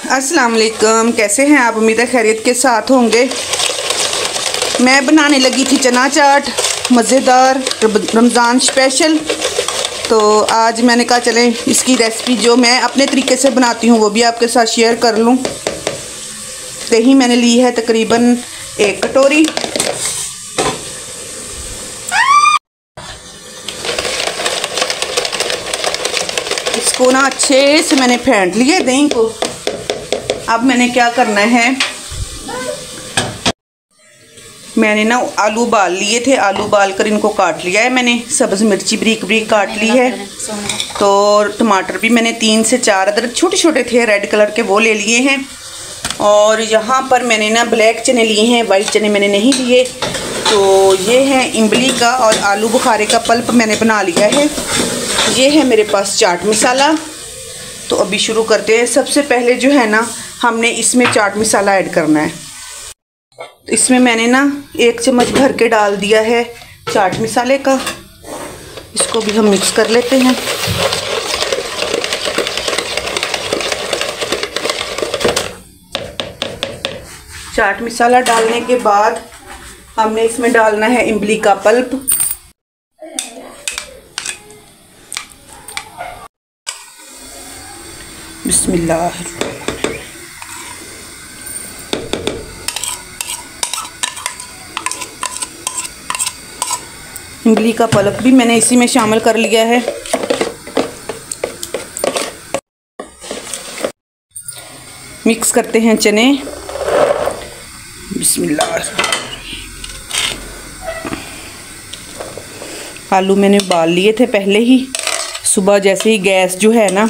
अस्सलाम वालेकुम, कैसे हैं आप? उम्मीद है खैरियत के साथ होंगे। मैं बनाने लगी थी चना चाट, मज़ेदार रमज़ान स्पेशल। तो आज मैंने कहा चलें इसकी रेसिपी जो मैं अपने तरीके से बनाती हूँ वो भी आपके साथ शेयर कर लूँ। दही मैंने ली है तकरीबन 1 कटोरी। इसको ना अच्छे से मैंने फेंट लिया दही को। अब मैंने क्या करना है, मैंने ना आलू उबाल लिए थे, आलू उबाल कर इनको काट लिया है मैंने। सब्ज़ मिर्ची ब्रीक ब्रीक काट ली है। तो टमाटर भी मैंने 3 से 4 अदरक छोटे छोटे थे रेड कलर के, वो ले लिए हैं। और यहाँ पर मैंने ना ब्लैक चने लिए हैं, वाइट चने मैंने नहीं लिए। तो ये है इमली का और आलू बुखारे का पल्प मैंने बना लिया है। ये है मेरे पास चाट मसाला। तो अभी शुरू करते हैं। सबसे पहले जो है ना, हमने इसमें चाट मसाला ऐड करना है। तो इसमें मैंने ना 1 चम्मच भर के डाल दिया है चाट मसाले का। इसको भी हम मिक्स कर लेते हैं। चाट मसाला डालने के बाद हमने इसमें डालना है इमली का पल्प। बिस्मिल्लाह। इमली का पल्प भी मैंने इसी में शामिल कर लिया है। मिक्स करते हैं चने। बिस्मिल्लाह। आलू मैंने उबाल लिए थे पहले ही। सुबह जैसे ही गैस जो है ना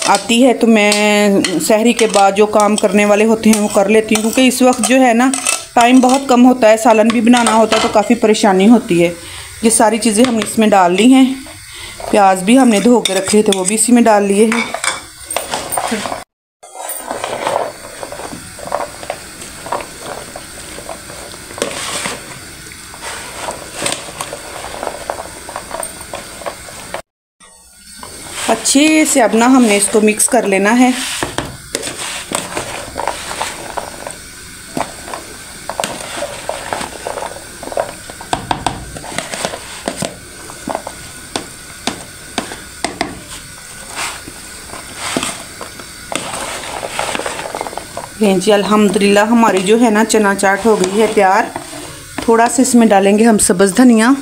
आती है तो मैं सहरी के बाद जो काम करने वाले होते हैं वो कर लेती हूँ, क्योंकि इस वक्त जो है ना टाइम बहुत कम होता है, सालन भी बनाना होता है तो काफ़ी परेशानी होती है। ये सारी चीज़ें हमने इसमें डाल ली हैं। प्याज भी हमने धो के रखे थे, वो भी इसी में डाल लिए हैं। अच्छे से अब ना हमने इसको मिक्स कर लेना है। जी अल्हम्दुलिल्लाह हमारी जो है ना चना चाट हो गई है तैयार। थोड़ा सा इसमें डालेंगे हम सब्ज़ धनिया।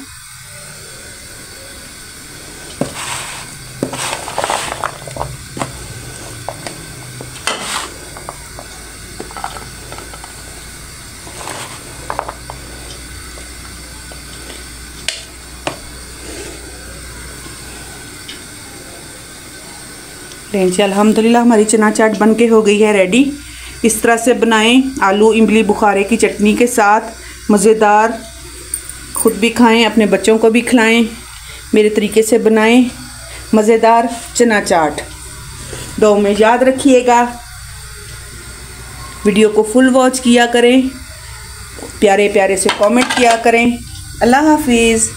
जी अल्हम्दुलिल्लाह हमारी चना चाट बन के हो गई है रेडी। इस तरह से बनाएं आलू इमली बुखारे की चटनी के साथ, मज़ेदार। ख़ुद भी खाएं, अपने बच्चों को भी खिलाएं। मेरे तरीके से बनाएं मज़ेदार चना चाट। दुआ में याद रखिएगा। वीडियो को फुल वॉच किया करें, प्यारे प्यारे से कमेंट किया करें। अल्लाह हाफिज़।